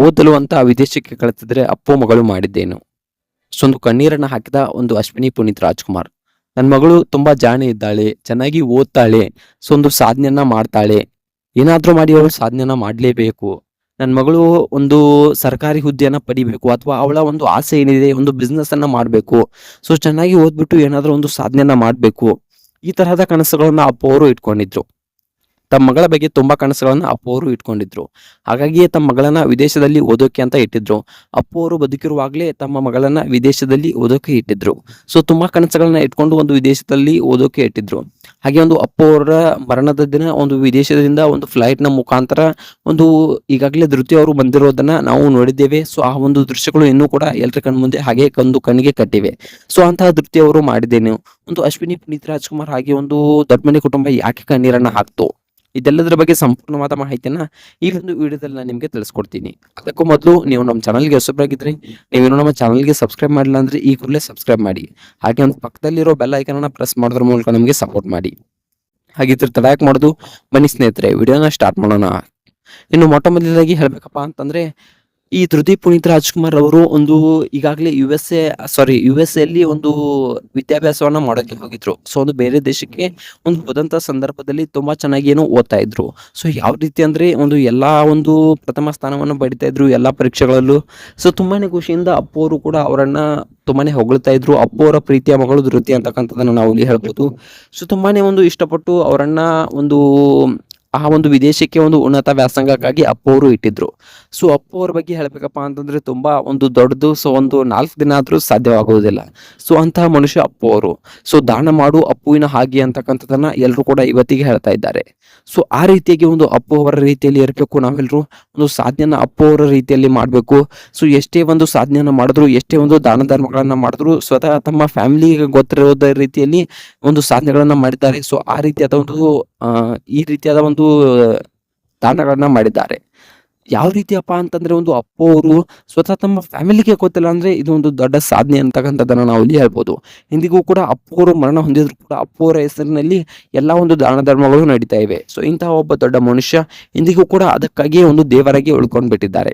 ಓದಲು ಅಂತ ವಿದೇಶಕ್ಕೆ ಕಳಿಸಿದ್ರೆ ಅಪ್ಪು ಮಗಳು ಮಾಡಿದ್ದೇನು. ಸೊ ಒಂದು ಕಣ್ಣೀರನ್ನ ಹಾಕಿದ ಒಂದು ಅಶ್ವಿನಿ ಪುನೀತ್ ರಾಜ್ಕುಮಾರ್. ನನ್ನ ಮಗಳು ತುಂಬಾ ಜಾಣೆ ಇದ್ದಾಳೆ, ಚೆನ್ನಾಗಿ ಓದ್ತಾಳೆ, ಸೊ ಒಂದು ಸಾಧನೆಯನ್ನ ಮಾಡ್ತಾಳೆ, ಏನಾದ್ರೂ ಮಾಡಿ ಅವಳು ಸಾಧನೆಯನ್ನ ಮಾಡ್ಲೇಬೇಕು. ನನ್ನ ಮಗಳು ಒಂದು ಸರ್ಕಾರಿ ಹುದ್ದೆಯನ್ನ ಪಡಿಬೇಕು, ಅಥವಾ ಅವಳ ಒಂದು ಆಸೆ ಏನಿದೆ ಒಂದು ಬಿಸ್ನೆಸ್ ಅನ್ನ ಮಾಡ್ಬೇಕು, ಸೊ ಚೆನ್ನಾಗಿ ಓದ್ಬಿಟ್ಟು ಏನಾದ್ರೂ ಒಂದು ಸಾಧನೆಯನ್ನ ಮಾಡ್ಬೇಕು. ಈ ತರಹದ ಕನಸುಗಳನ್ನ ಅಪ್ಪು ಅವರು ಇಟ್ಕೊಂಡಿದ್ರು. ತಮ್ಮ ಮಗಳ ಬಗ್ಗೆ ತುಂಬಾ ಕನಸುಗಳನ್ನ ಅಪ್ಪು ಅವರು ಇಟ್ಕೊಂಡಿದ್ರು. ಹಾಗಾಗಿಯೇ ತಮ್ಮ ಮಗಳನ್ನ ವಿದೇಶದಲ್ಲಿ ಓದೋಕೆ ಅಂತ ಇಟ್ಟಿದ್ರು. ಅಪ್ಪು ಅವರು ಬದುಕಿರುವಾಗಲೇ ತಮ್ಮ ಮಗಳನ್ನ ವಿದೇಶದಲ್ಲಿ ಓದೋಕೆ ಇಟ್ಟಿದ್ರು. ಸೊ ತುಂಬಾ ಕನಸುಗಳನ್ನ ಇಟ್ಕೊಂಡು ಒಂದು ವಿದೇಶದಲ್ಲಿ ಓದೋಕೆ ಇಟ್ಟಿದ್ರು. ಹಾಗೆ ಒಂದು ಅಪ್ಪು ಅವರ ಮರಣದ ದಿನ ಒಂದು ವಿದೇಶದಿಂದ ಒಂದು ಫ್ಲೈಟ್ ನ ಮುಖಾಂತರ ಒಂದು ಈಗಾಗಲೇ ಧೃತಿ ಅವರು ಬಂದಿರೋದನ್ನ ನಾವು ನೋಡಿದ್ದೇವೆ. ಸೊ ಆ ಒಂದು ದೃಶ್ಯಗಳು ಇನ್ನೂ ಕೂಡ ಎಲ್ಲರ ಕಣ್ಣ ಮುಂದೆ ಹಾಗೆ ಒಂದು ಕಣ್ಣಿಗೆ ಕಟ್ಟಿವೆ. ಸೊ ಅಂತಹ ಧೃತಿ ಅವರು ಮಾಡಿದ್ದೇನೆ. ಒಂದು ಅಶ್ವಿನಿ ಪುನೀತ್ ರಾಜ್ಕುಮಾರ್ ಹಾಗೆ ಒಂದು ದೊಡ್ಡ ಮನೆ ಕುಟುಂಬ ಯಾಕೆ ಕಣ್ಣೀರನ್ನ ಹಾಕ್ತು, ಇದೆಲ್ಲದರ ಬಗ್ಗೆ ಸಂಪೂರ್ಣವಾದ ಮಾಹಿತಿಯನ್ನ ಈ ಒಂದು ವಿಡಿಯೋದಲ್ಲಿ ನಾನು ನಿಮಗೆ ತಿಳಿಸ್ಕೊಡ್ತೀನಿ. ಅದಕ್ಕೂ ಮೊದಲು ನೀವು ನಮ್ಮ ಚಾನಲ್ಗೆ ಹೊಸಬರಾಗಿದ್ರೆ, ನೀವೇನು ನಮ್ಮ ಚಾನಲ್ಗೆ ಸಬ್ಸ್ಕ್ರೈಬ್ ಮಾಡಿಲ್ಲ ಅಂದ್ರೆ ಈ ಕೂಡಲೇ ಸಬ್ಸ್ಕ್ರೈಬ್ ಮಾಡಿ. ಹಾಗೆ ಒಂದು ಪಕ್ಕದಲ್ಲಿರೋ ಬೆಲ್ ಐಕನ್ ಅನ್ನ ಪ್ರೆಸ್ ಮಾಡೋದ್ರ ಮೂಲಕ ನಮಗೆ ಸಪೋರ್ಟ್ ಮಾಡಿ. ಹಾಗಿದ್ರೆ ತಡ ಯಾಕೆ ಮಾಡೋದು, ಬನ್ನಿ ಸ್ನೇಹಿತರೆ ವಿಡಿಯೋನ ಸ್ಟಾರ್ಟ್ ಮಾಡೋಣ. ಇನ್ನು ಮೊಟ್ಟ ಮೊದಲನೇದಾಗಿ ಹೇಳ್ಬೇಕಪ್ಪ ಅಂತಂದ್ರೆ, ಈ ಧೃತಿ ಪುನೀತ್ ರಾಜ್ಕುಮಾರ್ ಅವರು ಒಂದು ಈಗಾಗಲೇ ಯು ಎಸ್ ಎ ಅಲ್ಲಿ ಒಂದು ವಿದ್ಯಾಭ್ಯಾಸವನ್ನ ಮಾಡೋಕೆ ಹೋಗಿದ್ರು. ಸೊ ಒಂದು ಬೇರೆ ದೇಶಕ್ಕೆ ಒಂದು ಹೋದಂತ ಸಂದರ್ಭದಲ್ಲಿ ತುಂಬಾ ಚೆನ್ನಾಗಿ ಏನೋ ಓದ್ತಾ ಇದ್ರು. ಸೊ ಯಾವ ರೀತಿ ಅಂದ್ರೆ ಒಂದು ಎಲ್ಲಾ ಒಂದು ಪ್ರಥಮ ಸ್ಥಾನವನ್ನು ಪಡಿತಾ ಇದ್ರು ಎಲ್ಲಾ ಪರೀಕ್ಷೆಗಳಲ್ಲೂ. ಸೊ ತುಂಬಾನೇ ಖುಷಿಯಿಂದ ಅಪ್ಪು ಅವರು ಕೂಡ ಅವರನ್ನ ತುಂಬಾನೇ ಹೊಗಳ್ತಾ ಇದ್ರು. ಅಪ್ಪು ಅವರ ಪ್ರೀತಿಯ ಮಗಳು ಧೃತಿ ಅಂತಕ್ಕಂಥದ್ದನ್ನ ನಾವು ಇಲ್ಲಿ ಹೇಳ್ಬೋದು. ಸೊ ತುಂಬಾನೇ ಒಂದು ಇಷ್ಟಪಟ್ಟು ಅವರನ್ನ ಒಂದು ಆ ಒಂದು ವಿದೇಶಕ್ಕೆ ಒಂದು ಉನ್ನತ ವ್ಯಾಸಂಗಕ್ಕಾಗಿ ಅಪ್ಪು ಅವರು ಇಟ್ಟಿದ್ರು. ಸೊ ಅಪ್ಪು ಅವ್ರ ಬಗ್ಗೆ ಹೇಳ್ಬೇಕಪ್ಪ ಅಂತಂದ್ರೆ ತುಂಬಾ ಒಂದು ದೊಡ್ಡದು. ಸೊ ಒಂದು 4 ದಿನ ಆದ್ರೂ ಸಾಧ್ಯವಾಗುವುದಿಲ್ಲ. ಸೊ ಅಂತಹ ಮನುಷ್ಯ ಅಪ್ಪು ಅವರು. ಸೊ ದಾನ ಮಾಡು ಅಪ್ಪುವಿನ ಹಾಗೆ ಅಂತಕ್ಕಂಥದ್ದನ್ನ ಎಲ್ಲರೂ ಕೂಡ ಇವತ್ತಿಗೆ ಹೇಳ್ತಾ ಇದ್ದಾರೆ. ಸೊ ಆ ರೀತಿಯಾಗಿ ಒಂದು ಅಪ್ಪು ಅವರ ರೀತಿಯಲ್ಲಿ ಇರಬೇಕು ನಾವೆಲ್ಲರೂ. ಒಂದು ಸಾಧನೆಯನ್ನ ಅಪ್ಪು ಅವರ ರೀತಿಯಲ್ಲಿ ಮಾಡಬೇಕು. ಸೊ ಎಷ್ಟೇ ಒಂದು ಸಾಧನೆಯನ್ನ ಮಾಡಿದ್ರು, ಎಷ್ಟೇ ಒಂದು ದಾನ ಧರ್ಮಗಳನ್ನ ಮಾಡಿದ್ರು, ಸ್ವತಃ ತಮ್ಮ ಫ್ಯಾಮಿಲಿಗೆ ಗೊತ್ತಿರೋದ ರೀತಿಯಲ್ಲಿ ಒಂದು ಸಾಧನೆಗಳನ್ನ ಮಾಡಿದ್ದಾರೆ. ಸೊ ಆ ರೀತಿಯಾದ ಒಂದು ಈ ರೀತಿಯಾದ ಒಂದು ದಾನಗಳನ್ನ ಮಾಡಿದ್ದಾರೆ. ಯಾವ ರೀತಿಯಪ್ಪ ಅಂತಂದ್ರೆ, ಒಂದು ಅಪ್ಪು ಅವರು ಸ್ವತಃ ತಮ್ಮ ಫ್ಯಾಮಿಲಿಗೆ ಗೊತ್ತಿಲ್ಲ ಅಂದ್ರೆ ಇದು ಒಂದು ದೊಡ್ಡ ಸಾಧನೆ ಅಂತಕ್ಕಂಥದ್ದನ್ನ ನಾವು ಇಲ್ಲಿ ಹೇಳ್ಬೋದು. ಇಂದಿಗೂ ಕೂಡ ಅಪ್ಪು ಅವರು ಮರಣ ಹೊಂದಿದ್ರು ಕೂಡ ಅಪ್ಪು ಅವರ ಹೆಸರಿನಲ್ಲಿ ಎಲ್ಲಾ ಒಂದು ದಾನ ಧರ್ಮಗಳು ನಡೀತಾ ಇವೆ. ಸೊ ಇಂತಹ ಒಬ್ಬ ದೊಡ್ಡ ಮನುಷ್ಯ ಇಂದಿಗೂ ಕೂಡ ಅದಕ್ಕಾಗಿಯೇ ಒಂದು ದೇವರಾಗಿ ಉಳ್ಕೊಂಡು ಬಿಟ್ಟಿದ್ದಾರೆ.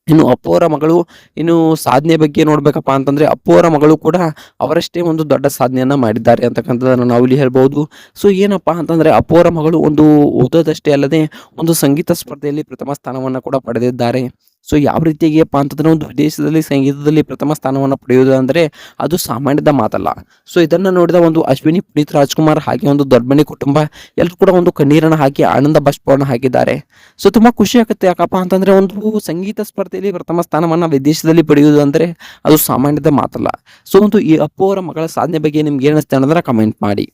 ಇನ್ನು ಅಪ್ಪು ಅವರ ಮಗಳು, ಇನ್ನು ಸಾಧನೆ ಬಗ್ಗೆ ನೋಡ್ಬೇಕಪ್ಪ ಅಂತಂದ್ರೆ ಅಪ್ಪು ಅವರ ಮಗಳು ಕೂಡ ಅವರಷ್ಟೇ ಒಂದು ದೊಡ್ಡ ಸಾಧನೆಯನ್ನ ಮಾಡಿದ್ದಾರೆ ಅಂತಕ್ಕಂಥದ್ದನ್ನು ನಾವು ಇಲ್ಲಿ ಹೇಳ್ಬಹುದು. ಸೊ ಏನಪ್ಪಾ ಅಂತಂದ್ರೆ ಅಪ್ಪು ಅವರ ಮಗಳು ಒಂದು ಓದೋದಷ್ಟೇ ಅಲ್ಲದೆ ಒಂದು ಸಂಗೀತ ಸ್ಪರ್ಧೆಯಲ್ಲಿ ಪ್ರಥಮ ಸ್ಥಾನವನ್ನ ಕೂಡ ಪಡೆದಿದ್ದಾರೆ. ಸೊ ಯಾವ ರೀತಿಯಾಗಿಯಪ್ಪ ಅಂತಂದ್ರೆ ಒಂದು ವಿದೇಶದಲ್ಲಿ ಸಂಗೀತದಲ್ಲಿ ಪ್ರಥಮ ಸ್ಥಾನವನ್ನು ಪಡೆಯುವುದು ಅಂದ್ರೆ ಅದು ಸಾಮಾನ್ಯದ ಮಾತಲ್ಲ. ಸೊ ಇದನ್ನ ನೋಡಿದ ಒಂದು ಅಶ್ವಿನಿ ಪುನೀತ್ ರಾಜ್ಕುಮಾರ್ ಹಾಗೆ ಒಂದು ದೊಡ್ಡ ಮನೆ ಕುಟುಂಬ ಎಲ್ಲರೂ ಕೂಡ ಒಂದು ಕಣ್ಣೀರನ್ನ ಹಾಕಿ ಆನಂದ ಬಾಷ್ಪವನ್ನು ಹಾಕಿದ್ದಾರೆ. ಸೊ ತುಂಬಾ ಖುಷಿ ಆಗುತ್ತೆ. ಯಾಕಪ್ಪ ಅಂತಂದ್ರೆ ಒಂದು ಸಂಗೀತ ಸ್ಪರ್ಧೆಯಲ್ಲಿ ಪ್ರಥಮ ಸ್ಥಾನವನ್ನ ವಿದೇಶದಲ್ಲಿ ಪಡೆಯುವುದು ಅಂದ್ರೆ ಅದು ಸಾಮಾನ್ಯದ ಮಾತಲ್ಲ. ಸೊ ಒಂದು ಈ ಅಪ್ಪು ಅವರ ಮಗಳ ಸಾಧನೆ ಬಗ್ಗೆ ನಿಮ್ಗೆ ಏನಿಸ್ತೆ ಅನ್ನೋದನ್ನ ಕಮೆಂಟ್ ಮಾಡಿ.